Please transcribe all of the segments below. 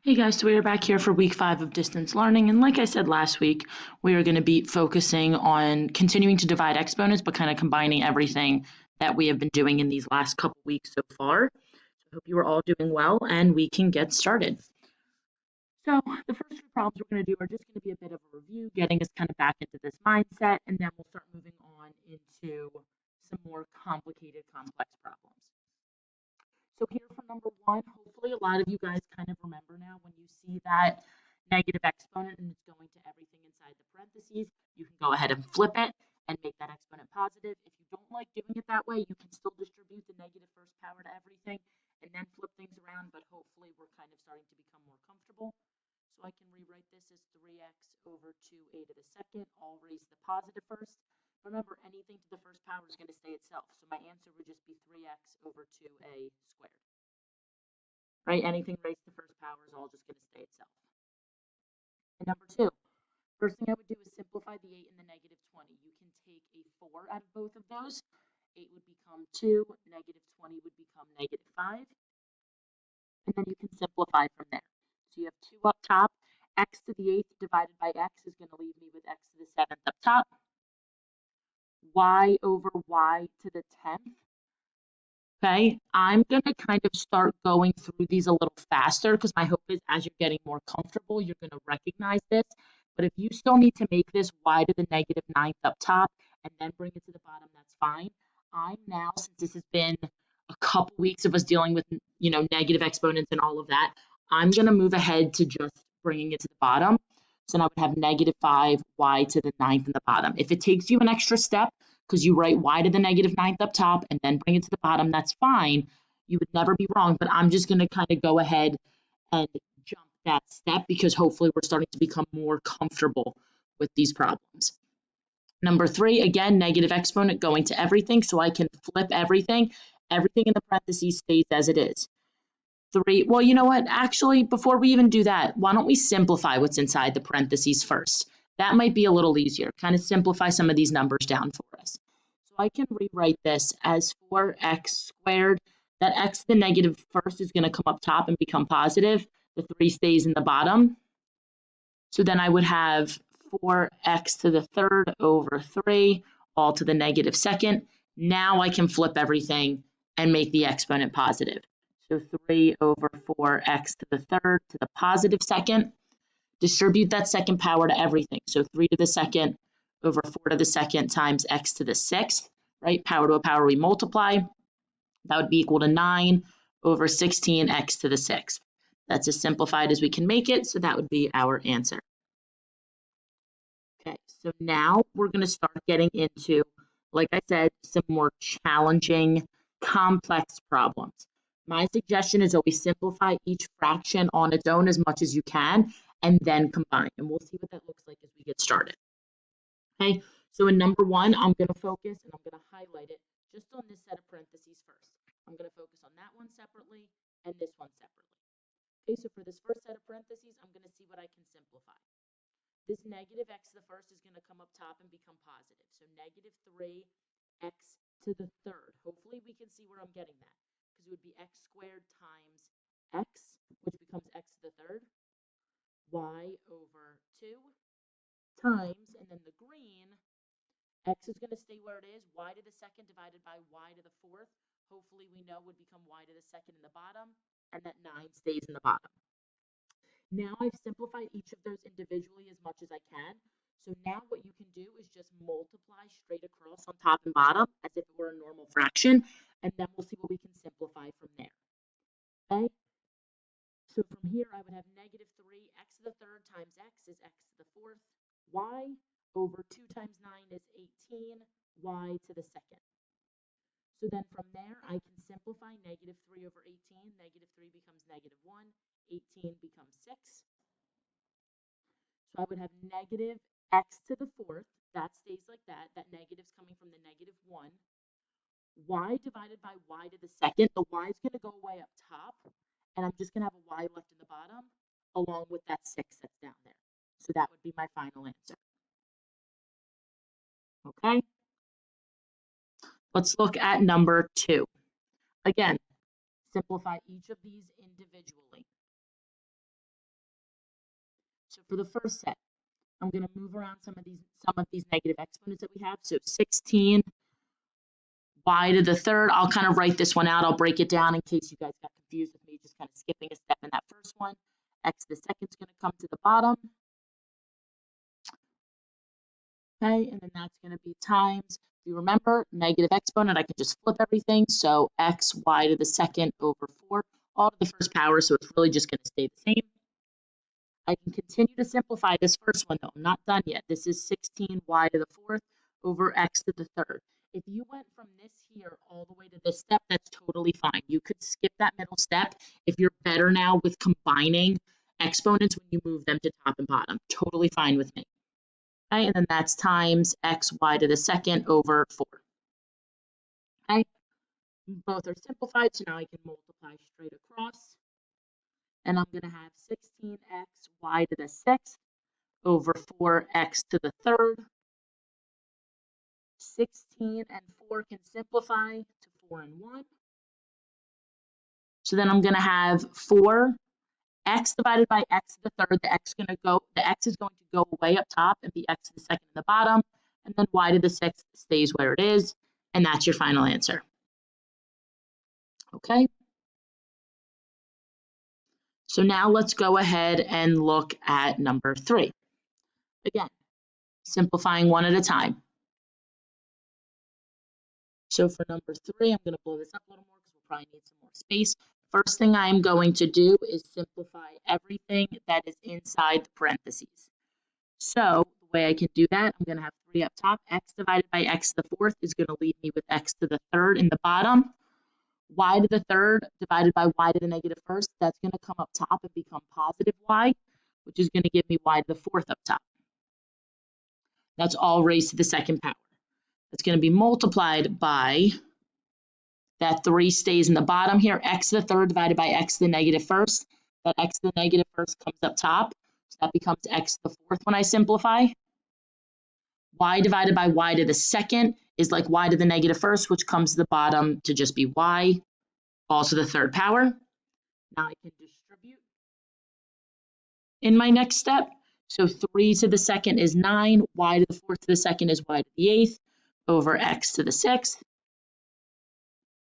Hey guys, so we are back here for week 5 of distance learning, and like I said last week, we are going to be focusing on continuing to divide exponents, but kind of combining everything that we have been doing in these last couple weeks so far. So I hope you are all doing well, and we can get started. So the first two problems we're going to do are just going to be a bit of a review, getting us kind of back into this mindset, and then we'll start moving on into some more complicated, complex problems. So here for number one, hopefully a lot of you guys kind of remember now when you see that negative exponent and it's going to everything inside the parentheses, you can go ahead and flip it and make that exponent positive. If you don't like doing it that way, you can still distribute the negative first power to everything and then flip things around, but hopefully we're kind of starting to become more comfortable. So I can rewrite this as 3x over 2a to the second, all raised to the positive first. Remember, anything to the first power is going to stay itself. So my answer would just be 3x over 2a squared. Right? Anything raised to the first power is all just going to stay itself. And number two, first thing I would do is simplify the 8 and the negative 20. You can take a 4 out of both of those. 8 would become 2, negative 20 would become negative 5. And then you can simplify from there. So you have 2 up top. X to the 8th divided by x is going to leave me with x to the 7th up top. Y over y to the 10th. Okay, I'm going to kind of start going through these a little faster because my hope is as you're getting more comfortable, you're going to recognize this. But if you still need to make this y to the negative 9th up top and then bring it to the bottom, that's fine. I'm now, since this has been a couple weeks of us dealing with, negative exponents and all of that, I'm going to move ahead to just bringing it to the bottom. So now I would have negative 5y to the 9th in the bottom. If it takes you an extra step, because you write y to the negative 9th up top and then bring it to the bottom, that's fine. You would never be wrong, but I'm just going to kind of go ahead and jump that step because hopefully we're starting to become more comfortable with these problems. Number 3, again, negative exponent going to everything, so I can flip everything. Everything in the parentheses stays as it is. 3, well, you know what? Actually, before we even do that, why don't we simplify what's inside the parentheses first? That might be a little easier. Kind of simplify some of these numbers down for us. So I can rewrite this as 4x squared. That x to the negative first is going to come up top and become positive. The 3 stays in the bottom. So then I would have 4x to the third over 3, all to the negative second. Now I can flip everything and make the exponent positive. So 3 over 4x to the third to the positive second. Distribute that second power to everything. So 3 to the second over 4 to the second times x to the sixth, right? Power to a power we multiply. That would be equal to 9 over 16x to the sixth. That's as simplified as we can make it, so that would be our answer. Okay, so now we're going to start getting into, like I said, some more challenging, complex problems. My suggestion is always simplify each fraction on its own as much as you can, and then combine. And we'll see what that looks like as we get started. Okay, so in number 1, I'm going to focus and I'm going to highlight it just on this set of parentheses first. I'm going to focus on that one separately and this one separately. Okay, so for this first set of parentheses, I'm going to see what I can simplify. This negative x to the first is going to come up top and become positive. So negative 3x to the third. Hopefully we can see where I'm getting that because it would be x squared times x, which becomes x to the third, y over 2 times, and then the green, x is going to stay where it is, y to the second divided by y to the fourth. Hopefully we know would become y to the second in the bottom, and that 9 stays in the bottom. Now I've simplified each of those individually as much as I can. So now what you can do is just multiply straight across on top and bottom as if it were a normal fraction, and then we'll see what we can simplify from there. Okay? So from here I would have negative 3x to the third times x is x to the fourth, y over 2 times 9 is 18, y to the second. So then from there, I can simplify negative 3 over 18. Negative 3 becomes negative 1. 18 becomes 6. So I would have negative x to the fourth. That stays like that. That negative's coming from the negative 1. Y divided by y to the second. The y is going to go away up top. And I'm just going to have a y left in the bottom along with that 6 that's down there. So that would be my final answer. Okay? Let's look at number 2. Again, simplify each of these individually. So for the first set, I'm going to move around some of these negative exponents that we have. So 16 y to the third. I'll kind of write this one out. I'll break it down in case you guys got confused with me just kind of skipping a step in that first one. X to the second is going to come to the bottom. Okay, and then that's going to be times, if you remember, negative exponent, I can just flip everything. So x y to the second over 4, all to the first power, so it's really just going to stay the same. I can continue to simplify this first one, though. I'm not done yet. This is 16y to the fourth over x to the third. If you went from this here all the way to this step, that's totally fine. You could skip that middle step if you're better now with combining exponents when you move them to top and bottom. Totally fine with me. Okay, and then that's times x y to the second over 4. Okay, both are simplified, so now I can multiply straight across. And I'm going to have 16x y to the sixth over 4x to the third. 16 and 4 can simplify to 4 and 1. So then I'm going to have 4x divided by x to the third. The x is going to go way up top and be x to the second in the bottom. And then y to the sixth stays where it is. And that's your final answer. Okay. So now let's go ahead and look at number 3. Again, simplifying one at a time. So for number 3, I'm going to blow this up a little more because we'll probably need some more space. First thing I'm going to do is simplify everything that is inside the parentheses. So the way I can do that, I'm going to have 3 up top. X divided by x to the fourth is going to leave me with x to the third in the bottom. Y to the third divided by y to the negative first, that's going to come up top and become positive y, which is going to give me y to the fourth up top. That's all raised to the second power. That's going to be multiplied by, that 3 stays in the bottom here, x to the third divided by x to the negative first. That x to the negative first comes up top, so that becomes x to the fourth when I simplify. Y divided by y to the second is like y to the negative first, which comes to the bottom to just be y, also the third power. Now I can distribute in my next step. So 3 to the second is 9, y to the fourth to the second is y to the eighth, over x to the sixth,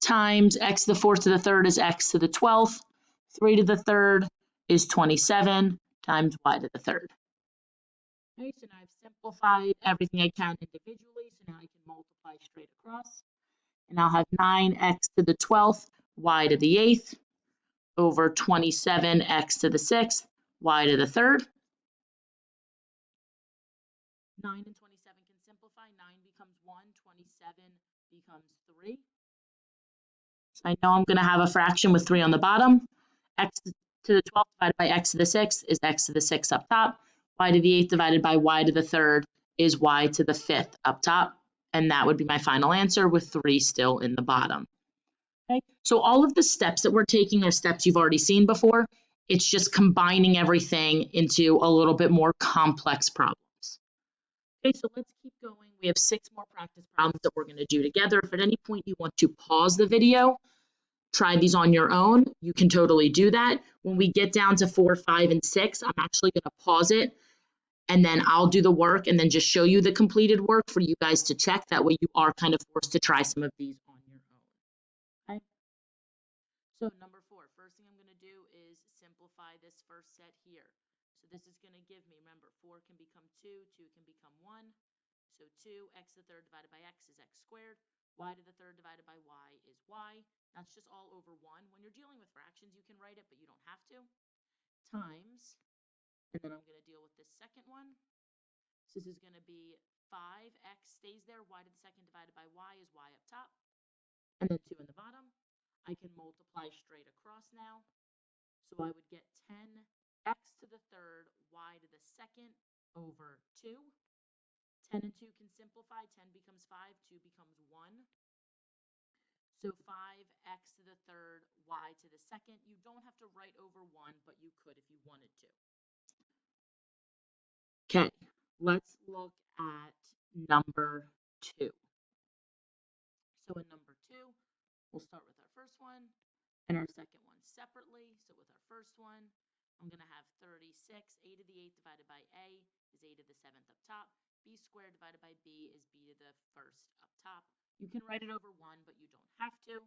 times x to the fourth to the third is x to the 12th, 3 to the third is 27, times y to the third. Okay, so now I've simplified everything I can individually, so now I can multiply straight across. And I'll have 9x to the 12th, y to the 8th, over 27x to the 6th, y to the 3rd. 9 and 27 can simplify. 9 becomes 1, 27 becomes 3. So I know I'm going to have a fraction with 3 on the bottom. X to the 12th divided by x to the 6th is x to the 6th up top. Y to the 8th divided by y to the 3rd is y to the 5th up top. And that would be my final answer with 3 still in the bottom. Okay, so all of the steps that we're taking are steps you've already seen before. It's just combining everything into a little bit more complex problems. Okay, so let's keep going. We have 6 more practice problems that we're going to do together. If at any point you want to pause the video, try these on your own, you can totally do that. When we get down to 4, 5, and 6, I'm actually going to pause it, and then I'll do the work and then just show you the completed work for you guys to check. That way you are kind of forced to try some of these on your own. Okay? So number 4, first thing I'm going to do is simplify this first set here. So this is going to give me, remember, 4 can become 2, 2 can become 1. So 2x to the third divided by x is x squared. Y to the third divided by y is y. That's just all over 1. When you're dealing with fractions, you can write it, but you don't have to. Times, and then I'm going to deal with this second one. So this is going to be 5x stays there. Y to the second divided by y is y up top. And then 2 in the bottom. I can multiply straight across now. So I would get 10x to the third, y to the second over 2. 10 and 2 can simplify. 10 becomes 5, 2 becomes 1. So 5x to the third, y to the second. You don't have to write over 1, but you could if you wanted to. Okay, let's look at number 2. So in number 2, we'll start with our first one and our second one separately. So with our first one, I'm going to have 30 3, 6. A to the 8th divided by A is A to the 7th up top. B squared divided by B is B to the 1st up top. You can write it over 1, but you don't have to.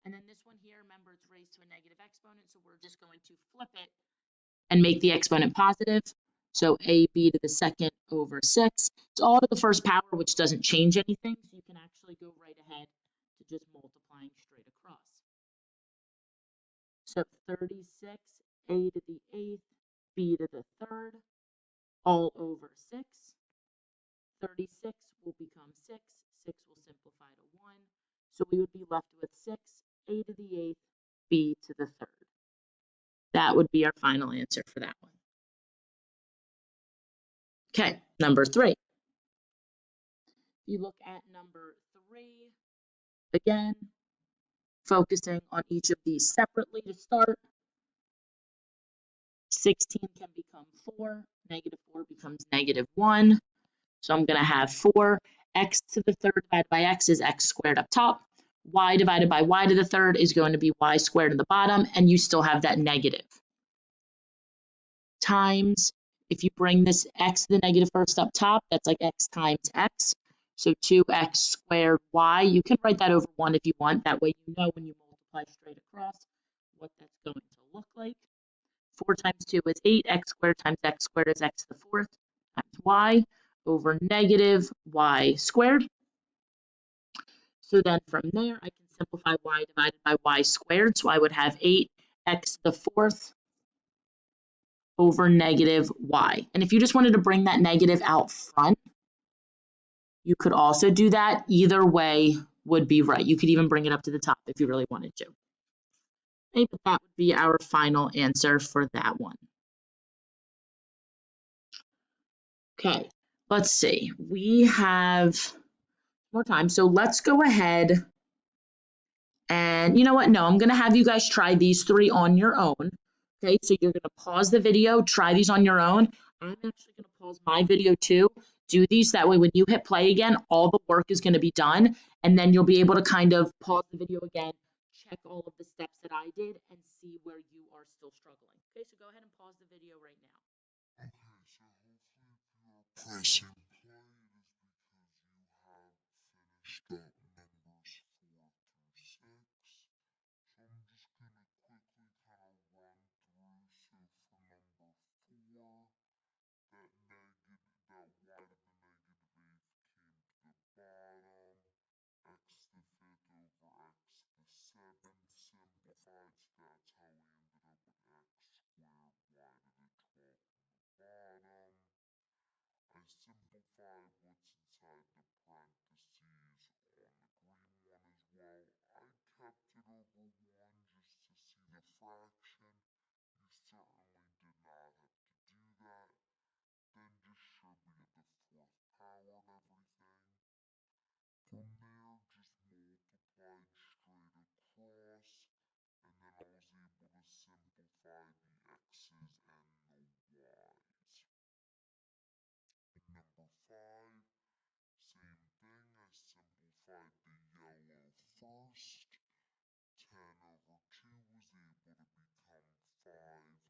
And then this one here, remember, it's raised to a negative exponent, so we're just going to flip it and make the exponent positive. So AB to the 2nd over 6. It's all to the first power, which doesn't change anything, so you can actually go right ahead to just multiplying straight across. So 36, A to the 8th, B to the 3rd, all over 6. 36 will become 6. 6 will simplify to 1. So we would be left with 6, A to the 8th, B to the 3rd. That would be our final answer for that one. Okay, number 3. If you look at number 3, again, focusing on each of these separately to start. 16 can become 4. Negative 4 becomes negative 1. So I'm going to have 4. X to the 3rd divided by x is x squared up top. Y divided by y to the 3rd is going to be y squared in the bottom, and you still have that negative. Times, if you bring this x to the negative 1st up top, that's like x times x. So 2x squared y. You can write that over 1 if you want. That way you know when you multiply straight across what that's going to look like. 4 times 2 is 8. X squared times x squared is x to the 4th times y over negative y squared. So then from there, I can simplify y divided by y squared. So I would have 8x to the 4th over negative y. And if you just wanted to bring that negative out front, you could also do that. Either way would be right. You could even bring it up to the top if you really wanted to. Okay, but that would be our final answer for that one. Okay, let's see. We have more time. So let's go ahead and you know what? No, I'm going to have you guys try these 3 on your own. Okay, so you're going to pause the video, try these on your own. I'm actually going to pause my video too. Do these, that way when you hit play again, all the work is going to be done, and then you'll be able to kind of pause the video again, check all of the steps that I did, and see where you are still struggling. Okay, so go ahead and pause the video right now. Okay, so hopefully if you are pressing play, it is because you have finished up numbers 4 through 6. So I'm just going to quickly kind of run through. So for number 4, that y to the negative 8th came to the bottom. X to the 5th over x to the 7th simplified. So that's how we ended up with x squared y to the 12th bottom. I simplified what's inside the parentheses on the green one as well. I kept it over 1 just to see the fraction. You certainly did not have to do that. Then distributed the 4th power and everything. From there, just multiplied straight across, and then I was able to simplify the x's and the y's. Number 5, same thing, I simplified the yellow first. 10 over 2 was able to become 5 over 1.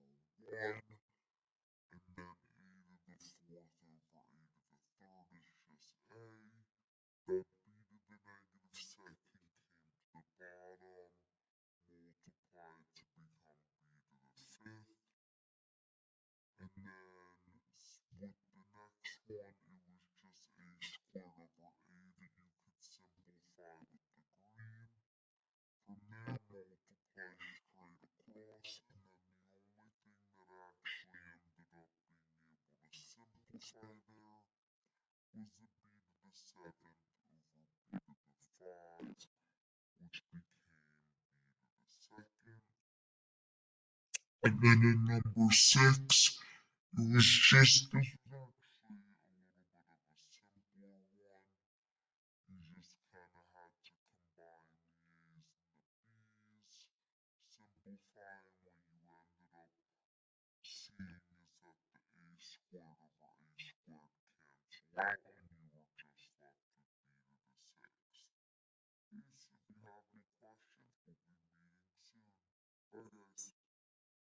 And then a to the 4th over a to the 3rd is just a. Then b to the negative 2nd came to the bottom, multiplied to become b to the 5th. And then with the next one, it was just a squared over a that you could simplify with the green. From there, multiply straight across, and then the only thing that actually ended up being able to simplify there was the b to the 7th over b to the 5, which became b to the 2nd. And then in number 6, it was just, this was actually a little bit of a simpler one. You just kind of had to combine the a's and the b's. Simplifying, what you ended up seeing is that the a squared over a squared cancel out.